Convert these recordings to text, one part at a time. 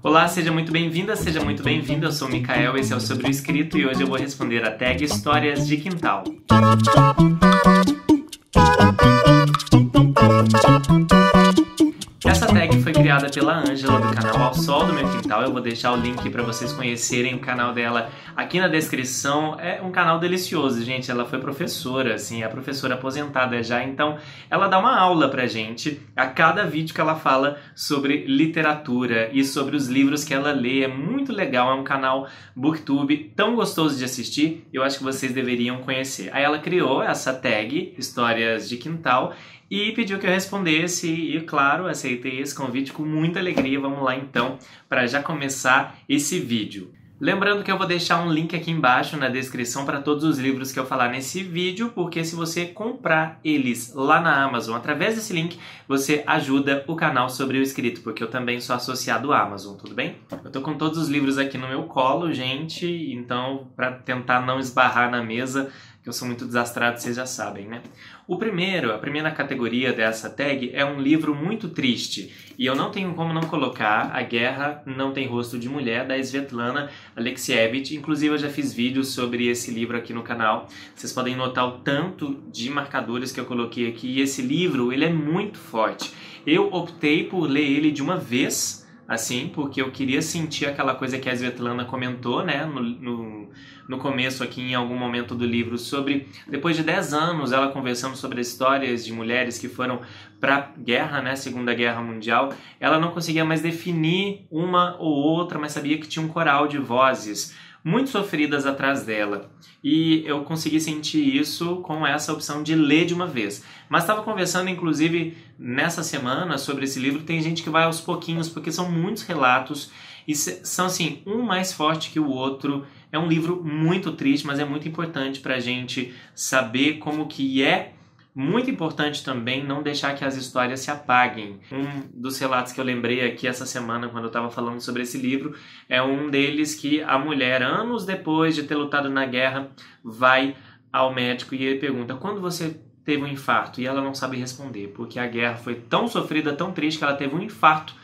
Olá, seja muito bem-vinda, seja muito bem-vindo. Eu sou o Mikael, esse é o Sobre o Escrito e hoje eu vou responder a tag Histórias de Quintal. Essa tag foi criada pela Ângela do canal Ao Sol do Meu Quintal. Eu vou deixar o link para vocês conhecerem o canal dela aqui na descrição. É um canal delicioso, gente. Ela foi professora, assim, é professora aposentada já, então ela dá uma aula pra gente a cada vídeo que ela fala sobre literatura e sobre os livros que ela lê. É muito legal, é um canal Booktube tão gostoso de assistir, eu acho que vocês deveriam conhecer. Aí ela criou essa tag, Histórias de Quintal, e pediu que eu respondesse e, claro, aceitei esse convite com muita alegria. Vamos lá então, para já começar esse vídeo. Lembrando que eu vou deixar um link aqui embaixo na descrição para todos os livros que eu falar nesse vídeo, porque se você comprar eles lá na Amazon, através desse link, você ajuda o canal Sobre o Escrito, porque eu também sou associado à Amazon, tudo bem? Eu tô com todos os livros aqui no meu colo, gente, então para tentar não esbarrar na mesa, que eu sou muito desastrado, vocês já sabem, né? A primeira categoria dessa tag é um livro muito triste, e eu não tenho como não colocar A Guerra Não Tem Rosto de Mulher, da Svetlana Alexievich. Inclusive eu já fiz vídeos sobre esse livro aqui no canal, vocês podem notar o tanto de marcadores que eu coloquei aqui, e esse livro, ele é muito forte. Eu optei por ler ele de uma vez, assim, porque eu queria sentir aquela coisa que a Svetlana comentou, né, no começo aqui, em algum momento do livro, sobre, depois de 10 anos, ela conversando sobre as histórias de mulheres que foram para a guerra, né, Segunda Guerra Mundial, ela não conseguia mais definir uma ou outra, mas sabia que tinha um coral de vozes muito sofridas atrás dela. E eu consegui sentir isso com essa opção de ler de uma vez. Mas estava conversando, inclusive, nessa semana sobre esse livro. Tem gente que vai aos pouquinhos, porque são muitos relatos e são, assim, um mais forte que o outro. É um livro muito triste, mas é muito importante para a gente saber como que é. Muito importante também não deixar que as histórias se apaguem. Um dos relatos que eu lembrei aqui essa semana, quando eu estava falando sobre esse livro, é um deles que a mulher, anos depois de ter lutado na guerra, vai ao médico e ele pergunta: quando você teve um infarto? E ela não sabe responder, porque a guerra foi tão sofrida, tão triste, que ela teve um infarto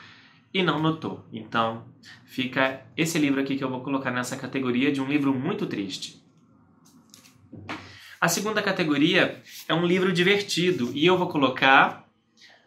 e não notou. Então, fica esse livro aqui que eu vou colocar nessa categoria de um livro muito triste. A segunda categoria é um livro divertido, e eu vou colocar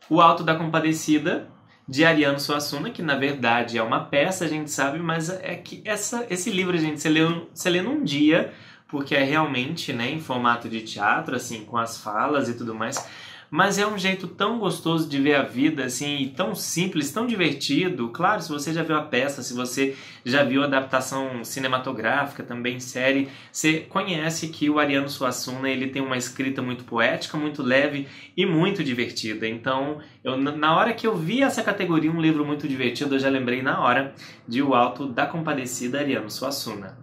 O Alto da Compadecida, de Ariano Suassuna, que na verdade é uma peça, a gente sabe, mas é que esse livro, gente, você lê num dia, porque é realmente, né, em formato de teatro, assim, com as falas e tudo mais, mas é um jeito tão gostoso de ver a vida, assim, tão simples, tão divertido. Claro, se você já viu a peça, se você já viu a adaptação cinematográfica, também série, você conhece que o Ariano Suassuna, ele tem uma escrita muito poética, muito leve e muito divertida. Então, na hora que eu vi essa categoria, um livro muito divertido, eu já lembrei na hora de O Alto da Compadecida, Ariano Suassuna.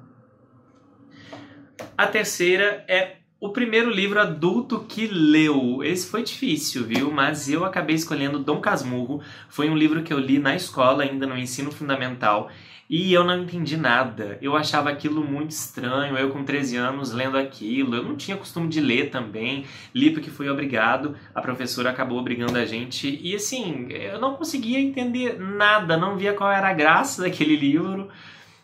A terceira é o primeiro livro adulto que leu. Esse foi difícil, viu? Mas eu acabei escolhendo Dom Casmurro. Foi um livro que eu li na escola, ainda no ensino fundamental, e eu não entendi nada. Eu achava aquilo muito estranho, eu com 13 anos lendo aquilo. Eu não tinha costume de ler também, li porque fui obrigado, a professora acabou obrigando a gente, e assim, eu não conseguia entender nada, não via qual era a graça daquele livro.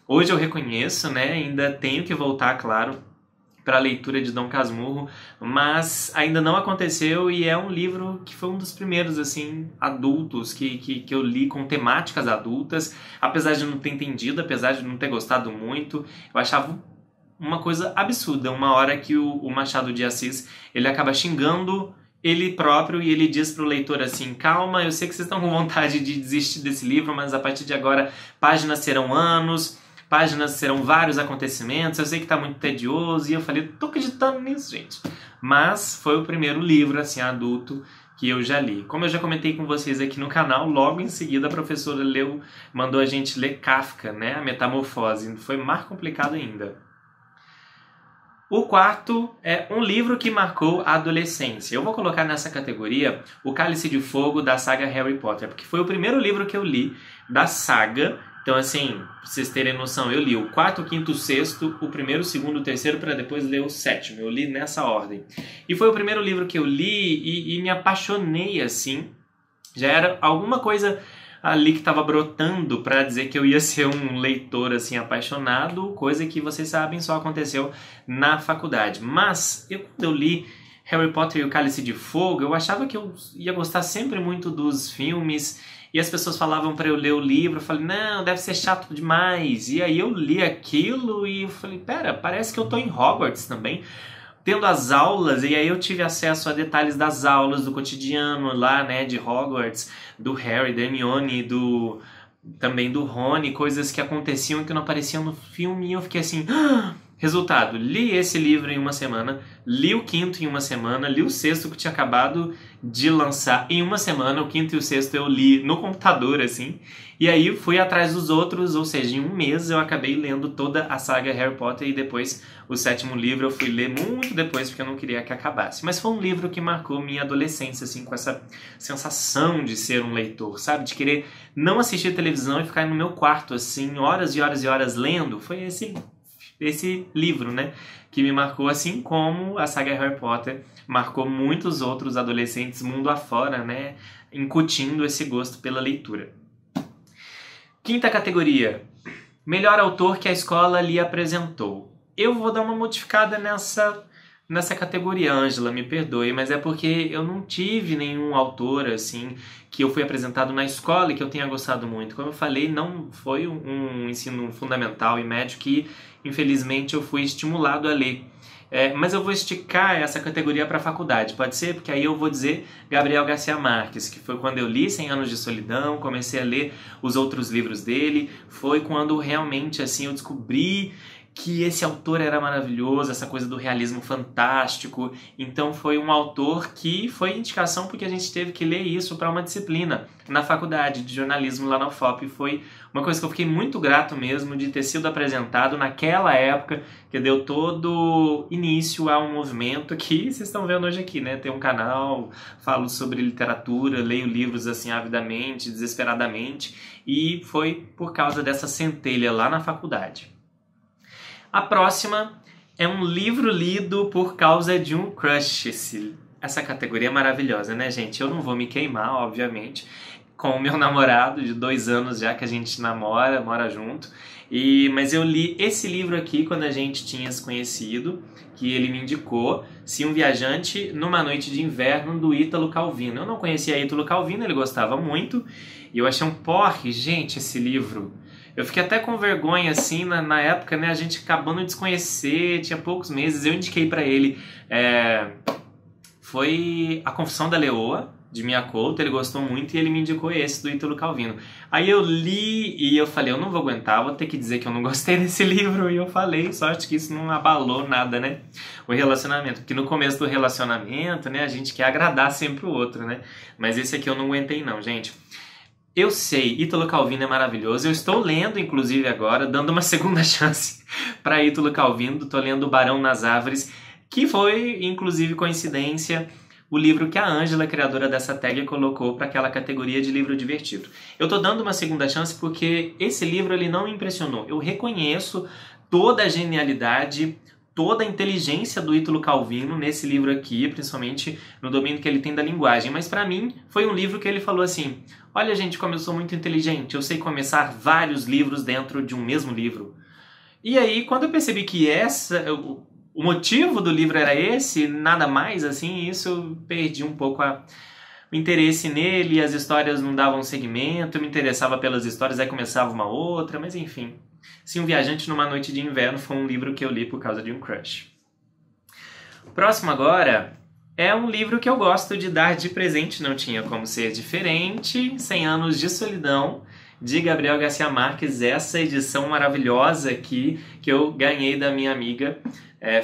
Hoje eu reconheço, né? Ainda tenho que voltar, claro, para a leitura de Dom Casmurro, mas ainda não aconteceu, e é um livro que foi um dos primeiros, assim, adultos que eu li com temáticas adultas, apesar de não ter entendido, apesar de não ter gostado muito. Eu achava uma coisa absurda, uma hora que o Machado de Assis, ele acaba xingando ele próprio e ele diz para o leitor assim: calma, eu sei que vocês estão com vontade de desistir desse livro, mas a partir de agora páginas serão anos, páginas serão vários acontecimentos, eu sei que tá muito tedioso. E eu falei, tô acreditando nisso, gente. Mas foi o primeiro livro, assim, adulto que eu já li. Como eu já comentei com vocês aqui no canal, logo em seguida a professora mandou a gente ler Kafka, né? A Metamorfose. Foi mais complicado ainda. O quarto é um livro que marcou a adolescência. Eu vou colocar nessa categoria O Cálice de Fogo, da saga Harry Potter, porque foi o primeiro livro que eu li da saga. Então, assim, pra vocês terem noção, eu li o 4º, 5º, 6º, o 1º, 2º, 3º, para depois ler o 7º. Eu li nessa ordem. E foi o primeiro livro que eu li e me apaixonei, assim. Já era alguma coisa ali que estava brotando para dizer que eu ia ser um leitor assim apaixonado, coisa que vocês sabem só aconteceu na faculdade. Mas quando eu li Harry Potter e o Cálice de Fogo, eu achava que eu ia gostar sempre muito dos filmes, e as pessoas falavam para eu ler o livro, eu falei, não, deve ser chato demais. E aí eu li aquilo e eu falei, pera, parece que eu tô em Hogwarts também, tendo as aulas, e aí eu tive acesso a detalhes das aulas, do cotidiano lá, né, de Hogwarts, do Harry, da Hermione, também do Rony, coisas que aconteciam que não apareciam no filme, e eu fiquei assim... Resultado, li esse livro em uma semana, li o quinto em uma semana, li o sexto que tinha acabado de lançar em uma semana, o quinto e o sexto eu li no computador, assim, e aí fui atrás dos outros, ou seja, em um mês eu acabei lendo toda a saga Harry Potter e depois o sétimo livro eu fui ler muito depois porque eu não queria que acabasse. Mas foi um livro que marcou minha adolescência, assim, com essa sensação de ser um leitor, sabe? De querer não assistir televisão e ficar no meu quarto, assim, horas e horas e horas lendo. Foi esse livro, né, que me marcou, assim como a saga Harry Potter marcou muitos outros adolescentes mundo afora, né, incutindo esse gosto pela leitura. Quinta categoria, melhor autor que a escola lhe apresentou. Eu vou dar uma modificada nessa categoria, Ângela, me perdoe, mas é porque eu não tive nenhum autor, assim, que eu fui apresentado na escola e que eu tenha gostado muito. Como eu falei, não foi um ensino fundamental e médio que, infelizmente, eu fui estimulado a ler. Mas eu vou esticar essa categoria para a faculdade, pode ser? Porque aí eu vou dizer Gabriel Garcia Marques, que foi quando eu li 100 Anos de Solidão, comecei a ler os outros livros dele, foi quando realmente, assim, eu descobri que esse autor era maravilhoso, essa coisa do realismo fantástico. Então foi um autor que foi indicação porque a gente teve que ler isso para uma disciplina na faculdade de jornalismo lá na UFOP. Foi uma coisa que eu fiquei muito grato mesmo de ter sido apresentado naquela época, que deu todo início a um movimento que vocês estão vendo hoje aqui, né? Tem um canal, falo sobre literatura, leio livros assim avidamente, desesperadamente, e foi por causa dessa centelha lá na faculdade. A próxima é um livro lido por causa de um crush. Essa categoria é maravilhosa, né, gente? Eu não vou me queimar, obviamente, com o meu namorado de 2 anos já que a gente mora junto. Mas eu li esse livro aqui quando a gente tinha se conhecido, que ele me indicou, Se um Viajante numa Noite de Inverno, do Ítalo Calvino. Eu não conhecia Ítalo Calvino, ele gostava muito, e eu achei um porre, gente, esse livro. Eu fiquei até com vergonha, assim, na época, né, a gente acabando de se conhecer, tinha poucos meses, eu indiquei pra ele, foi A Confissão da Leoa, de Mia Couto, ele gostou muito e ele me indicou esse, do Ítalo Calvino. Aí eu li e eu falei, eu não vou aguentar, vou ter que dizer que eu não gostei desse livro, e eu falei, sorte que isso não abalou nada, né, o relacionamento, porque no começo do relacionamento, né, a gente quer agradar sempre o outro, né, mas esse aqui eu não aguentei não, gente. Eu sei, Ítalo Calvino é maravilhoso. Eu estou lendo, inclusive, agora, dando uma segunda chance para Ítalo Calvino. Estou lendo O Barão nas Árvores, que foi, inclusive, coincidência, o livro que a Ângela, criadora dessa tag, colocou para aquela categoria de livro divertido. Eu estou dando uma segunda chance porque esse livro ele não me impressionou. Eu reconheço toda a genialidade, toda a inteligência do Ítalo Calvino nesse livro aqui, principalmente no domínio que ele tem da linguagem. Mas para mim, foi um livro que ele falou assim, olha gente, como eu sou muito inteligente, eu sei começar vários livros dentro de um mesmo livro. E aí, quando eu percebi que o motivo do livro era esse, nada mais, assim, isso eu perdi um pouco o interesse nele, as histórias não davam segmento, eu me interessava pelas histórias, aí começava uma outra, mas enfim. Se um Viajante numa Noite de Inverno foi um livro que eu li por causa de um crush. Próximo agora é um livro que eu gosto de dar de presente, não tinha como ser diferente, 100 Anos de Solidão, de Gabriel Garcia Marques, essa edição maravilhosa aqui que eu ganhei da minha amiga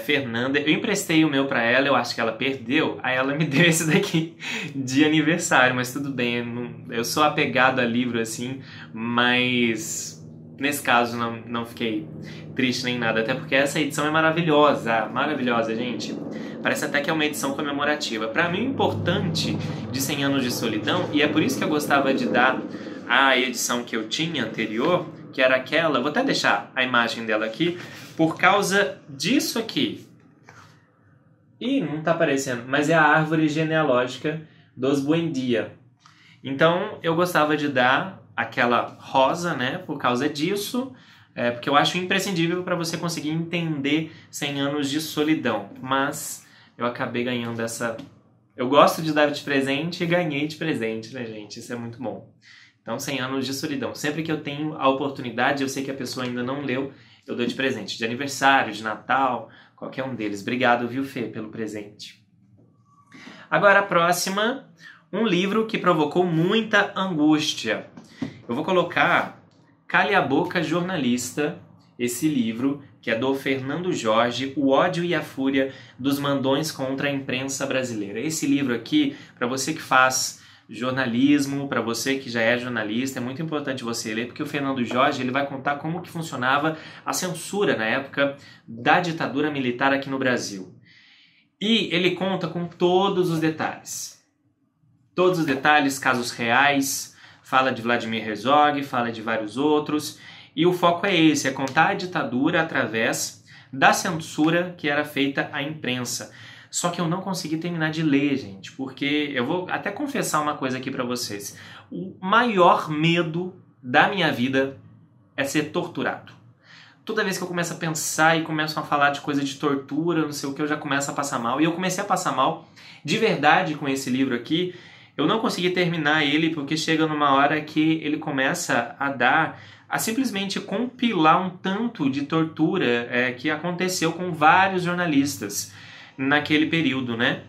Fernanda. Eu emprestei o meu para ela, eu acho que ela perdeu, aí ela me deu esse daqui de aniversário, mas tudo bem, eu sou apegado a livro assim, mas nesse caso não fiquei triste nem nada, até porque essa edição é maravilhosa, maravilhosa, gente. Parece até que é uma edição comemorativa. Para mim, o importante de 100 Anos de Solidão, e é por isso que eu gostava de dar a edição que eu tinha anterior, que era aquela, vou até deixar a imagem dela aqui, por causa disso aqui. Ih, não tá aparecendo, mas é a árvore genealógica dos Buendia. Então, eu gostava de dar aquela rosa, né, por causa disso, porque eu acho imprescindível para você conseguir entender 100 anos de solidão, mas eu acabei ganhando essa... Eu gosto de dar de presente e ganhei de presente, né, gente? Isso é muito bom. Então, 100 anos de solidão. Sempre que eu tenho a oportunidade, eu sei que a pessoa ainda não leu, eu dou de presente. De aniversário, de Natal, qualquer um deles. Obrigado, viu, Fê, pelo presente. Agora, a próxima, um livro que provocou muita angústia. Eu vou colocar Cale a Boca, Jornalista, esse livro, que é do Fernando Jorge, O Ódio e a Fúria dos Mandões contra a Imprensa Brasileira. Esse livro aqui, para você que faz jornalismo, para você que já é jornalista, é muito importante você ler, porque o Fernando Jorge ele vai contar como que funcionava a censura na época da ditadura militar aqui no Brasil. E ele conta com todos os detalhes. Todos os detalhes, casos reais, fala de Vladimir Herzog, fala de vários outros. E o foco é esse, é contar a ditadura através da censura que era feita à imprensa. Só que eu não consegui terminar de ler, gente, porque eu vou até confessar uma coisa aqui pra vocês. O maior medo da minha vida é ser torturado. Toda vez que eu começo a pensar e começo a falar de coisa de tortura, não sei o que, eu já começo a passar mal. E eu comecei a passar mal de verdade com esse livro aqui. Eu não consegui terminar ele porque chega numa hora que ele começa a simplesmente compilar um tanto de tortura que aconteceu com vários jornalistas naquele período, né?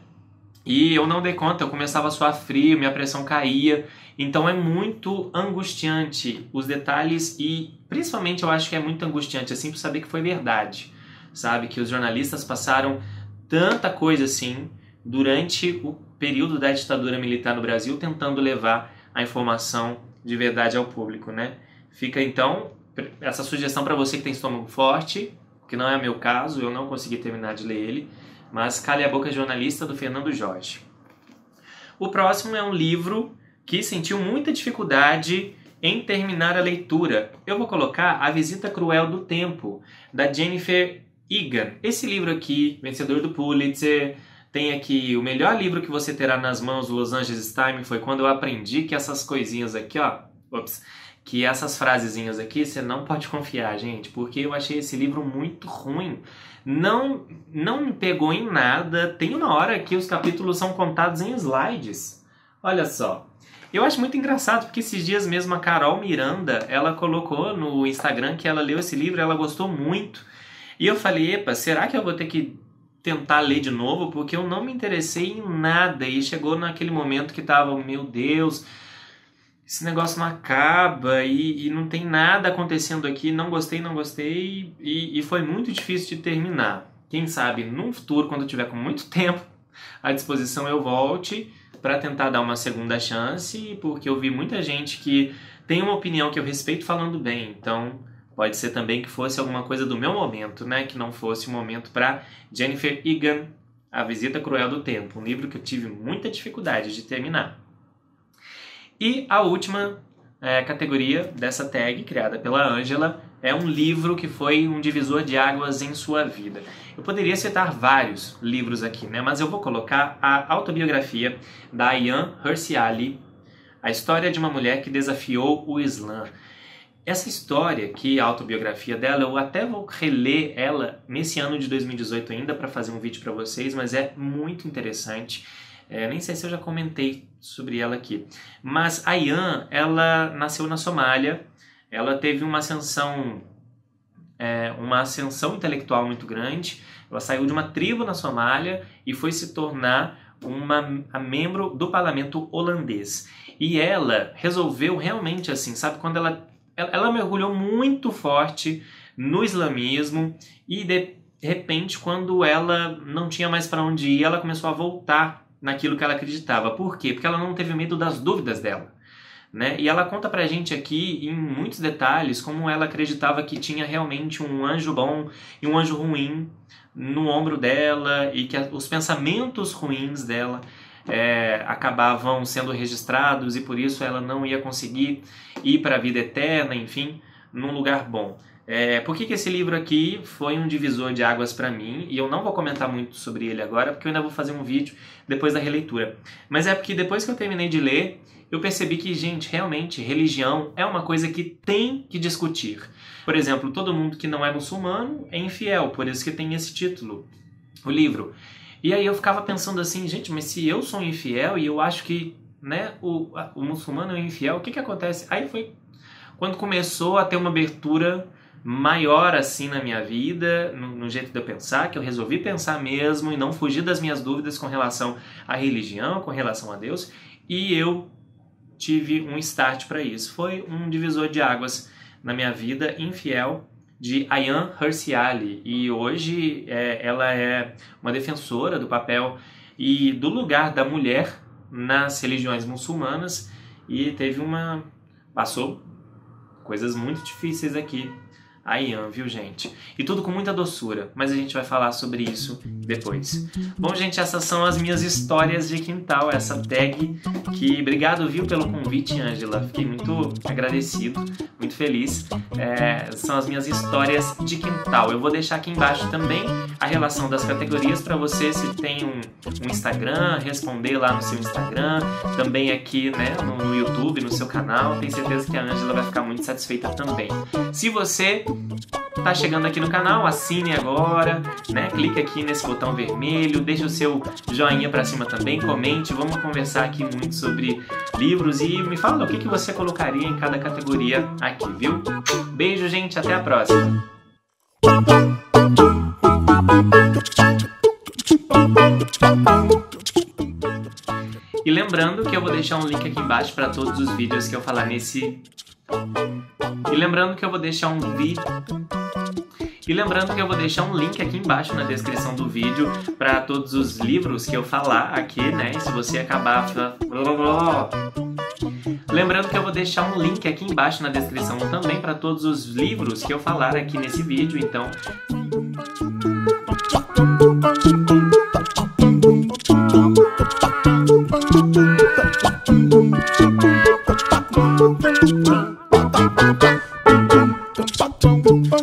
E eu não dei conta, eu começava a suar frio, minha pressão caía, então é muito angustiante os detalhes e principalmente eu acho que é muito angustiante assim por saber que foi verdade, sabe? Que os jornalistas passaram tanta coisa assim durante o período da ditadura militar no Brasil tentando levar a informação de verdade ao público, né? Fica então essa sugestão para você que tem estômago forte, que não é meu caso, eu não consegui terminar de ler ele, mas Cale a Boca, Jornalista, do Fernando Jorge. O próximo é um livro que sentiu muita dificuldade em terminar a leitura. Eu vou colocar A Visita Cruel do Tempo, da Jennifer Egan. Esse livro aqui, vencedor do Pulitzer, tem aqui o melhor livro que você terá nas mãos do Los Angeles Times, foi quando eu aprendi que essas coisinhas aqui, ó, que essas frasezinhas aqui você não pode confiar, gente, porque eu achei esse livro muito ruim. Não me pegou em nada. Tem uma hora que os capítulos são contados em slides. Olha só. Eu acho muito engraçado, porque esses dias mesmo a Carol Miranda, ela colocou no Instagram que ela leu esse livro, ela gostou muito. E eu falei, epa, será que eu vou ter que tentar ler de novo? Porque eu não me interessei em nada. E chegou naquele momento que tava, meu Deus, esse negócio não acaba e não tem nada acontecendo aqui, não gostei e foi muito difícil de terminar. Quem sabe num futuro, quando eu tiver com muito tempo à disposição, eu volte para tentar dar uma segunda chance, porque eu vi muita gente que tem uma opinião que eu respeito falando bem, então pode ser também que fosse alguma coisa do meu momento, né? Que não fosse o momento para Jennifer Egan, A Visita Cruel do Tempo, um livro que eu tive muita dificuldade de terminar. E a última categoria dessa tag, criada pela Ângela, é um livro que foi um divisor de águas em sua vida. Eu poderia citar vários livros aqui, né? Mas eu vou colocar a autobiografia da Ayaan Hirsi Ali, A História de uma Mulher que Desafiou o Islã. Essa história aqui, a autobiografia dela, eu até vou reler ela nesse ano de 2018 ainda para fazer um vídeo para vocês, mas é muito interessante. Nem sei se eu já comentei sobre ela aqui. Mas a Ayaan, ela nasceu na Somália, ela teve uma ascensão intelectual muito grande, ela saiu de uma tribo na Somália e foi se tornar uma membro do parlamento holandês. E ela resolveu realmente assim, sabe, quando ela mergulhou muito forte no islamismo e de repente, quando ela não tinha mais para onde ir, ela começou a voltar naquilo que ela acreditava. Por quê? Porque ela não teve medo das dúvidas dela, né? E ela conta pra gente aqui em muitos detalhes como ela acreditava que tinha realmente um anjo bom e um anjo ruim no ombro dela e que os pensamentos ruins dela acabavam sendo registrados e por isso ela não ia conseguir ir para a vida eterna, enfim. num lugar bom. Por que esse livro aqui foi um divisor de águas para mim? E eu não vou comentar muito sobre ele agora, porque eu ainda vou fazer um vídeo depois da releitura. Mas é porque depois que eu terminei de ler, eu percebi que, gente, realmente, religião é uma coisa que tem que discutir. Por exemplo, todo mundo que não é muçulmano é infiel, por isso que tem esse título, o livro. E aí eu ficava pensando assim, gente, mas se eu sou infiel e eu acho que, né, o muçulmano é infiel, o que acontece? Aí foi quando começou a ter uma abertura maior assim na minha vida, no jeito de eu pensar, que eu resolvi pensar mesmo e não fugir das minhas dúvidas com relação à religião, com relação a Deus, e eu tive um start para isso. Foi um divisor de águas na minha vida, Infiel, de Ayaan Hirsi Ali, e hoje ela é uma defensora do papel e do lugar da mulher nas religiões muçulmanas, e passou coisas muito difíceis aqui, Ayaan, viu, gente? E tudo com muita doçura, mas a gente vai falar sobre isso depois. Bom, gente, essas são as minhas histórias de quintal, essa tag que... Obrigado, viu, pelo convite, Ângela. Fiquei muito agradecido, muito feliz. São as minhas histórias de quintal. Eu vou deixar aqui embaixo também a relação das categorias para você, se tem um Instagram, responder lá no seu Instagram, também aqui, né, no YouTube, no seu canal. Tenho certeza que a Ângela vai ficar muito satisfeita também. Se você tá chegando aqui no canal, assine agora, né? Clique aqui nesse botão vermelho, deixa o seu joinha pra cima também, comente, vamos conversar aqui muito sobre livros e me fala o que você colocaria em cada categoria aqui, viu? Beijo, gente, até a próxima! E lembrando que eu vou deixar um link aqui embaixo para todos os vídeos que eu falar nesse... E lembrando que eu vou deixar um link aqui embaixo na descrição do vídeo para todos os livros que eu falar aqui, né? E se você acabar... Lembrando que eu vou deixar um link aqui embaixo na descrição também para todos os livros que eu falar aqui nesse vídeo, então... Bum, bum,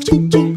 bum, bum.